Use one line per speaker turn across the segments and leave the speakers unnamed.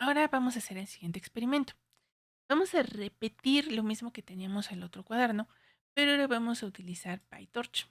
Ahora vamos a hacer el siguiente experimento. Vamos a repetir lo mismo que teníamos en el otro cuaderno, pero ahora vamos a utilizar PyTorch.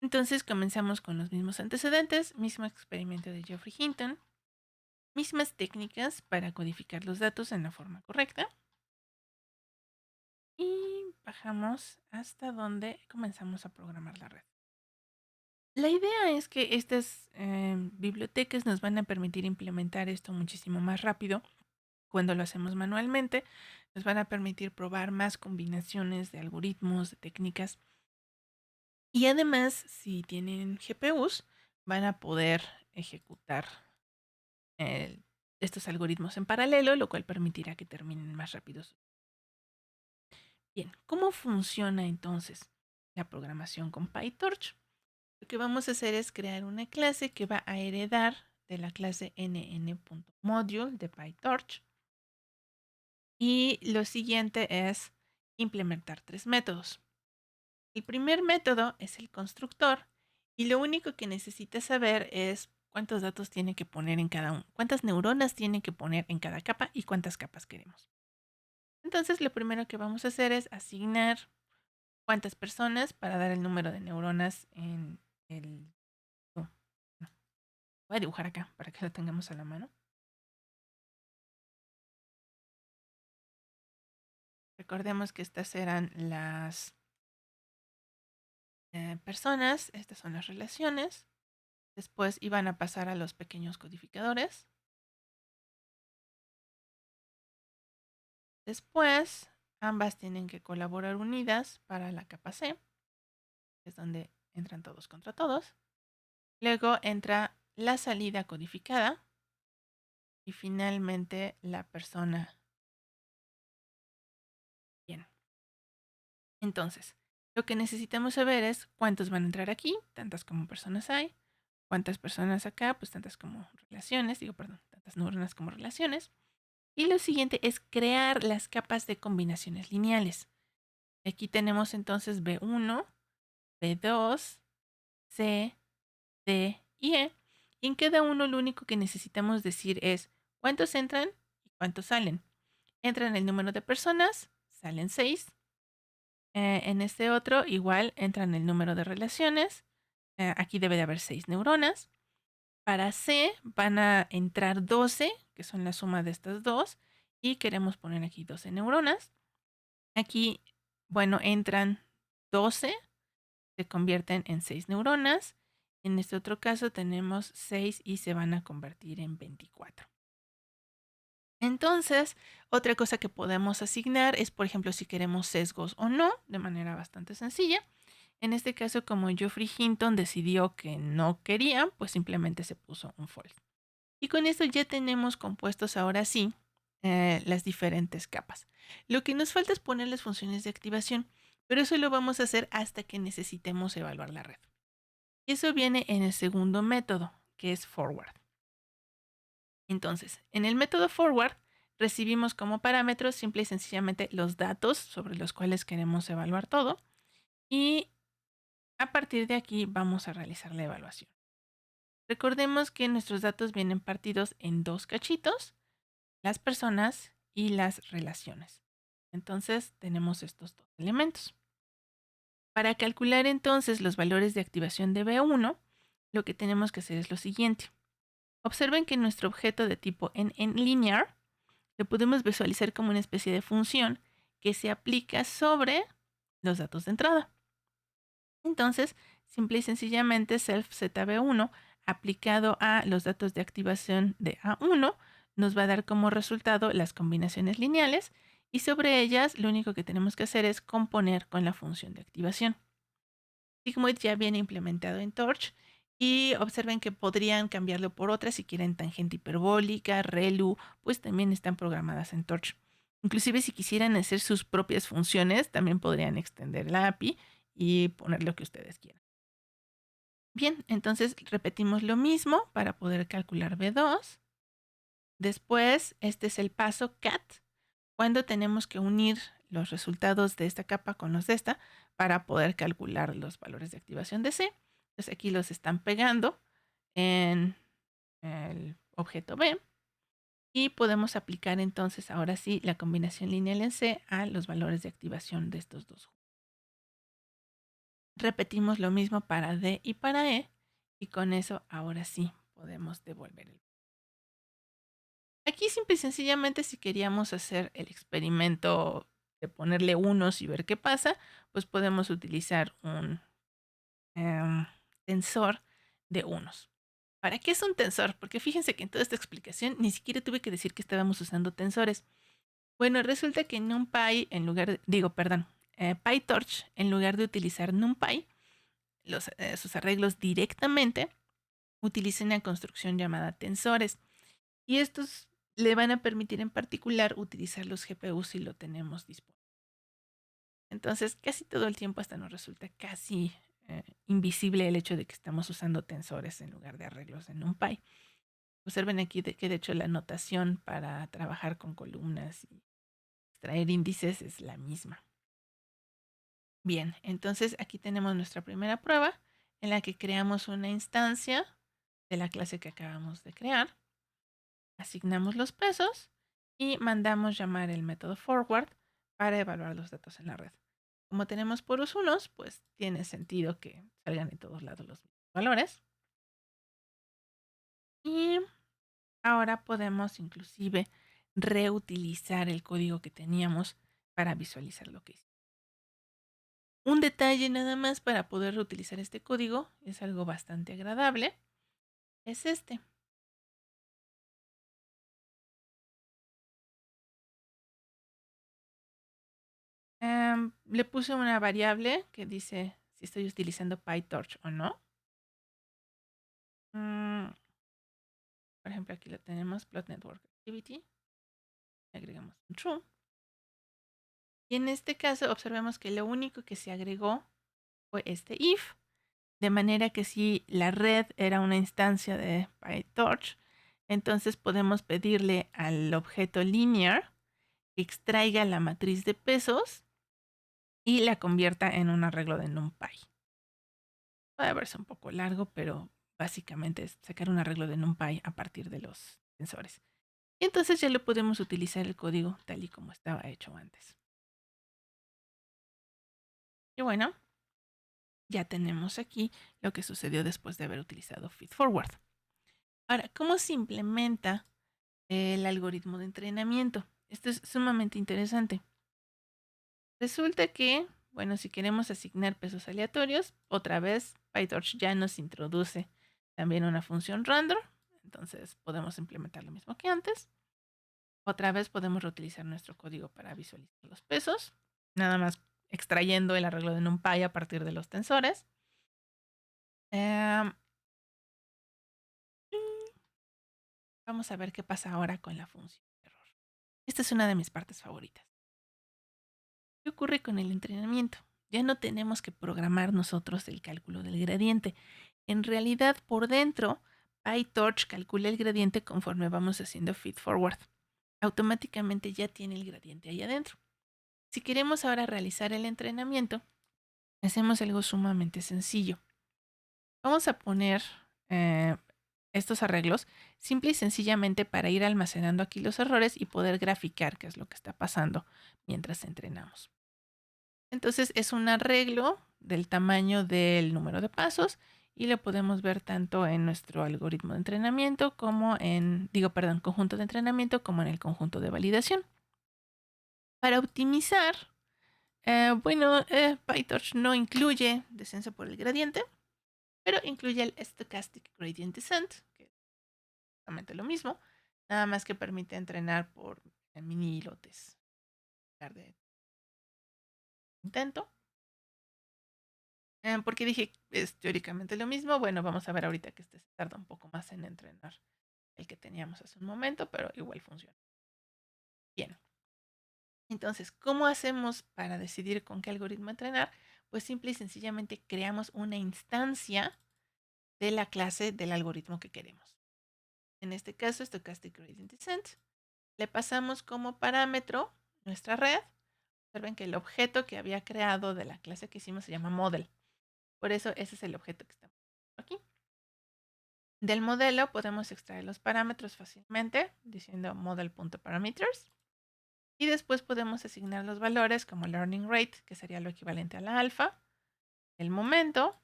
Entonces comenzamos con los mismos antecedentes, mismo experimento de Geoffrey Hinton, mismas técnicas para codificar los datos en la forma correcta. Y bajamos hasta donde comenzamos a programar la red. La idea es que estas bibliotecas nos van a permitir implementar esto muchísimo más rápido. Cuando lo hacemos manualmente, nos van a permitir probar más combinaciones de algoritmos, de técnicas. Y además, si tienen GPUs, van a poder ejecutar eh, estos algoritmos en paralelo, lo cual permitirá que terminen más rápidos. Bien, ¿cómo funciona entonces la programación con PyTorch? Lo que vamos a hacer es crear una clase que va a heredar de la clase nn.module de PyTorch. Y lo siguiente es implementar 3 métodos. El primer método es el constructor y lo único que necesita saber es cuántos datos tiene que poner en cada uno, cuántas neuronas tiene que poner en cada capa y cuántas capas queremos. Entonces lo primero que vamos a hacer es asignar cuántas personas para dar el número de neuronas en el... oh, no. Voy a dibujar acá para que lo tengamos a la mano. Recordemos que estas eran las personas, estas son las relaciones. Después iban a pasar a los pequeños codificadores. Después, ambas tienen que colaborar unidas para la capa C, que es donde entran todos contra todos. Luego entra la salida codificada y finalmente la persona. Bien. Entonces, lo que necesitamos saber es cuántos van a entrar aquí, tantas como personas hay. Cuántas personas acá, pues tantas como relaciones, tantas neuronas como relaciones. Y lo siguiente es crear las capas de combinaciones lineales. Aquí tenemos entonces B1, B2, C, D y E. Y en cada uno lo único que necesitamos decir es cuántos entran y cuántos salen. Entran el número de personas, salen 6. En este otro igual entran el número de relaciones. Aquí debe de haber 6 neuronas. Para C van a entrar 12, que son la suma de estas dos. Y queremos poner aquí 12 neuronas. Aquí, bueno, entran 12, se convierten en 6 neuronas. En este otro caso tenemos 6 y se van a convertir en 24. Entonces, otra cosa que podemos asignar es, por ejemplo, si queremos sesgos o no, de manera bastante sencilla. En este caso, como Geoffrey Hinton decidió que no quería, pues simplemente se puso un false. Y con esto ya tenemos compuestos ahora sí las diferentes capas. Lo que nos falta es poner las funciones de activación, pero eso lo vamos a hacer hasta que necesitemos evaluar la red. Y eso viene en el segundo método, que es forward. Entonces, en el método forward recibimos como parámetros simple y sencillamente los datos sobre los cuales queremos evaluar todo y a partir de aquí vamos a realizar la evaluación. Recordemos que nuestros datos vienen partidos en 2 cachitos, las personas y las relaciones. Entonces tenemos estos 2 elementos. Para calcular entonces los valores de activación de B1, lo que tenemos que hacer es lo siguiente. Observen que nuestro objeto de tipo linear lo podemos visualizar como una especie de función que se aplica sobre los datos de entrada. Entonces, simple y sencillamente self zb1 aplicado a los datos de activación de A1 nos va a dar como resultado las combinaciones lineales y sobre ellas lo único que tenemos que hacer es componer con la función de activación. Sigmoid ya viene implementado en Torch y observen que podrían cambiarlo por otras si quieren tangente hiperbólica, ReLU, pues también están programadas en Torch. Inclusive si quisieran hacer sus propias funciones, también podrían extender la API y poner lo que ustedes quieran. Bien, entonces repetimos lo mismo para poder calcular B2. Después, este es el paso CAT, cuando tenemos que unir los resultados de esta capa con los de esta para poder calcular los valores de activación de C. Entonces aquí los están pegando en objeto B. Y podemos aplicar entonces ahora sí la combinación lineal en C a los valores de activación de estos dos. Repetimos lo mismo para D y para E. Y con eso ahora sí podemos devolver el. Aquí simple y sencillamente si queríamos hacer el experimento de ponerle unos y ver qué pasa, pues podemos utilizar un tensor de unos. ¿Para qué es un tensor? Porque fíjense que en toda esta explicación ni siquiera tuve que decir que estábamos usando tensores. Bueno, resulta que en NumPy, PyTorch, en lugar de utilizar NumPy, sus arreglos directamente, utiliza una construcción llamada tensores. Y estos le van a permitir en particular utilizar los GPUs si lo tenemos disponible. Entonces, casi todo el tiempo hasta nos resulta casi invisible el hecho de que estamos usando tensores en lugar de arreglos en NumPy. Observen aquí que de hecho la notación para trabajar con columnas y extraer índices es la misma. Bien, entonces aquí tenemos nuestra primera prueba en la que creamos una instancia de la clase que acabamos de crear. Asignamos los pesos y mandamos llamar el método forward para evaluar los datos en la red. Como tenemos puros unos, pues tiene sentido que salgan de todos lados los mismos valores. Y ahora podemos inclusive reutilizar el código que teníamos para visualizar lo que hicimos. Un detalle nada más para poder reutilizar este código, es algo bastante agradable, es este. Le puse una variable que dice si estoy utilizando PyTorch o no. Por ejemplo, aquí lo tenemos, Plot Network Activity. Agregamos un true. Y en este caso observemos que lo único que se agregó fue este if. De manera que si la red era una instancia de PyTorch, entonces podemos pedirle al objeto linear que extraiga la matriz de pesos y la convierta en un arreglo de NumPy. Puede verse un poco largo, pero básicamente es sacar un arreglo de NumPy a partir de los tensores. Y entonces ya lo podemos utilizar el código tal y como estaba hecho antes. Y bueno, ya tenemos aquí lo que sucedió después de haber utilizado feedforward. Ahora, ¿cómo se implementa el algoritmo de entrenamiento? Esto es sumamente interesante. Resulta que, bueno, si queremos asignar pesos aleatorios, otra vez PyTorch ya nos introduce también una función random. Entonces podemos implementar lo mismo que antes. Otra vez podemos reutilizar nuestro código para visualizar los pesos, nada más extrayendo el arreglo de NumPy a partir de los tensores. Vamos a ver qué pasa ahora con la función de error. Esta es una de mis partes favoritas. ¿Qué ocurre con el entrenamiento? Ya no tenemos que programar nosotros el cálculo del gradiente. En realidad, por dentro, PyTorch calcula el gradiente conforme vamos haciendo feedforward. Automáticamente ya tiene el gradiente ahí adentro. Si queremos ahora realizar el entrenamiento, hacemos algo sumamente sencillo. Vamos a poner estos arreglos simple y sencillamente para ir almacenando aquí los errores y poder graficar qué es lo que está pasando mientras entrenamos. Entonces es un arreglo del tamaño del número de pasos y lo podemos ver tanto en nuestro algoritmo de entrenamiento como conjunto de entrenamiento como en el conjunto de validación. Para optimizar, PyTorch no incluye descenso por el gradiente, pero incluye el Stochastic Gradient Descent, que es exactamente lo mismo, nada más que permite entrenar por mini lotes en lugar de intento. Porque dije, es teóricamente lo mismo. Bueno, vamos a ver ahorita que este se tarda un poco más en entrenar el que teníamos hace un momento, pero igual funciona. Bien. Entonces, ¿cómo hacemos para decidir con qué algoritmo entrenar? Pues simple y sencillamente creamos una instancia de la clase del algoritmo que queremos. En este caso, Stochastic Gradient Descent. Le pasamos como parámetro nuestra red. Observen que el objeto que había creado de la clase que hicimos se llama model. Por eso ese es el objeto que estamos aquí. Del modelo podemos extraer los parámetros fácilmente diciendo model.parameters y después podemos asignar los valores como learning rate, que sería lo equivalente a la alfa, el momento.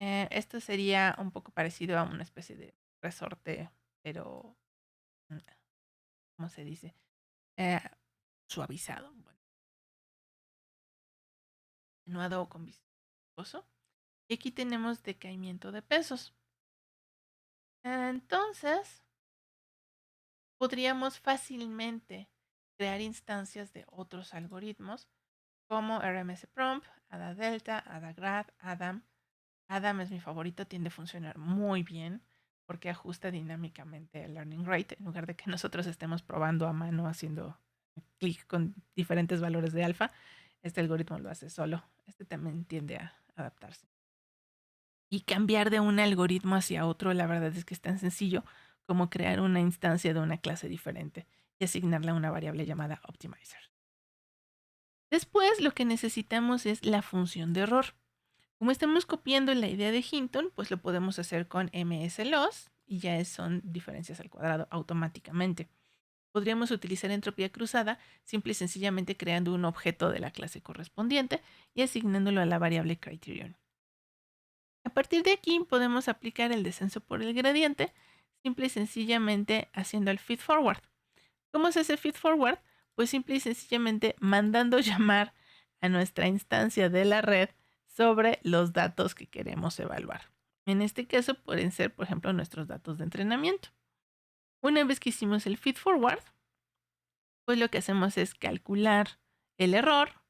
Esto sería un poco parecido a una especie de resorte, pero, ¿cómo se dice? Eh, Suavizado, bueno, atenuado con viscoso. Y aquí tenemos decaimiento de pesos. Entonces, podríamos fácilmente crear instancias de otros algoritmos como RMS-Prompt, ADA Delta, ADA Grad, ADAM. ADAM es mi favorito, tiende a funcionar muy bien porque ajusta dinámicamente el learning rate en lugar de que nosotros estemos probando a mano haciendo clic con diferentes valores de alfa. Este algoritmo lo hace solo. Este también tiende a adaptarse. Y cambiar de un algoritmo hacia otro, la verdad es que es tan sencillo como crear una instancia de una clase diferente y asignarle a una variable llamada optimizer. Después lo que necesitamos es la función de error. Como estamos copiando la idea de Hinton, pues lo podemos hacer con msloss y ya son diferencias al cuadrado automáticamente. Podríamos utilizar entropía cruzada simple y sencillamente creando un objeto de la clase correspondiente y asignándolo a la variable criterion. A partir de aquí podemos aplicar el descenso por el gradiente simple y sencillamente haciendo el feed forward. ¿Cómo se hace feed forward? Pues simple y sencillamente mandando llamar a nuestra instancia de la red sobre los datos que queremos evaluar. En este caso pueden ser, por ejemplo, nuestros datos de entrenamiento. Una vez que hicimos el feed forward, pues lo que hacemos es calcular el error,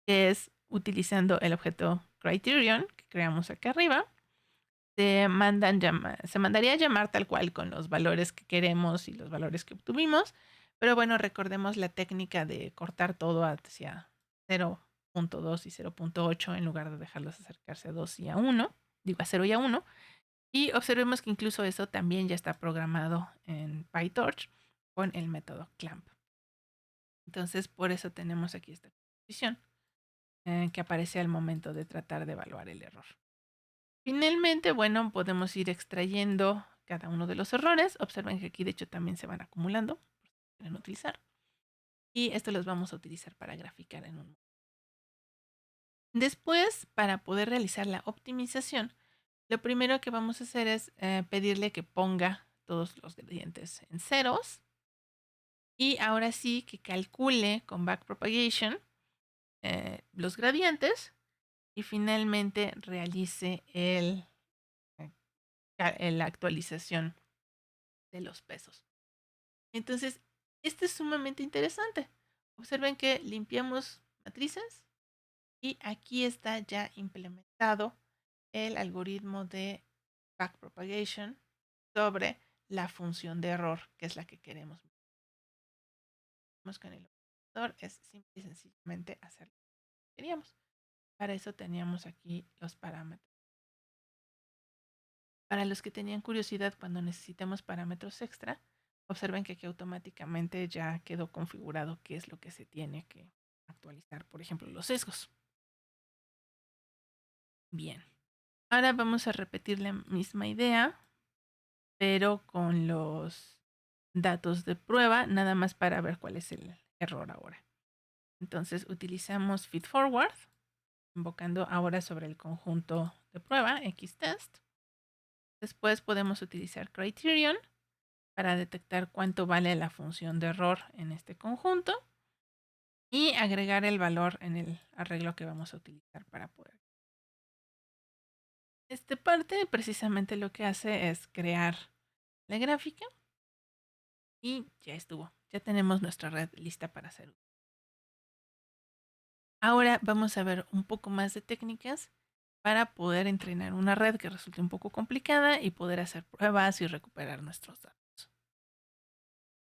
que es utilizando el objeto criterion que creamos acá arriba. Se mandaría a llamar tal cual con los valores que queremos y los valores que obtuvimos. Pero bueno, recordemos la técnica de cortar todo hacia 0.2 y 0.8 en lugar de dejarlos acercarse a 2 y a 1, digo a 0 y a 1. Y observemos que incluso eso también ya está programado en PyTorch con el método clamp. Entonces, por eso tenemos aquí esta posición que aparece al momento de tratar de evaluar el error. Finalmente, bueno, podemos ir extrayendo cada uno de los errores. Observen que aquí de hecho también se van acumulando, por si quieren utilizar. Y esto los vamos a utilizar para graficar en un momento. Después, para poder realizar la optimización, lo primero que vamos a hacer es pedirle que ponga todos los gradientes en ceros. Y ahora sí que calcule con backpropagation los gradientes y finalmente realice la actualización de los pesos. Entonces, esto es sumamente interesante. Observen que limpiamos matrices y aquí está ya implementado el algoritmo de backpropagation sobre la función de error, que es la que queremos. Con el operador es simple y sencillamente hacer lo que queríamos. Para eso teníamos aquí los parámetros. Para los que tenían curiosidad cuando necesitamos parámetros extra, observen que aquí automáticamente ya quedó configurado qué es lo que se tiene que actualizar, por ejemplo, los sesgos. Bien, ahora vamos a repetir la misma idea, pero con los datos de prueba, nada más para ver cuál es el error ahora. Entonces utilizamos feedforward, invocando ahora sobre el conjunto de prueba, xtest. Después podemos utilizar criterion para detectar cuánto vale la función de error en este conjunto y agregar el valor en el arreglo que vamos a utilizar para poder. Esta parte precisamente lo que hace es crear la gráfica y ya estuvo. Ya tenemos nuestra red lista para hacer. Ahora vamos a ver un poco más de técnicas para poder entrenar una red que resulte un poco complicada y poder hacer pruebas y recuperar nuestros datos.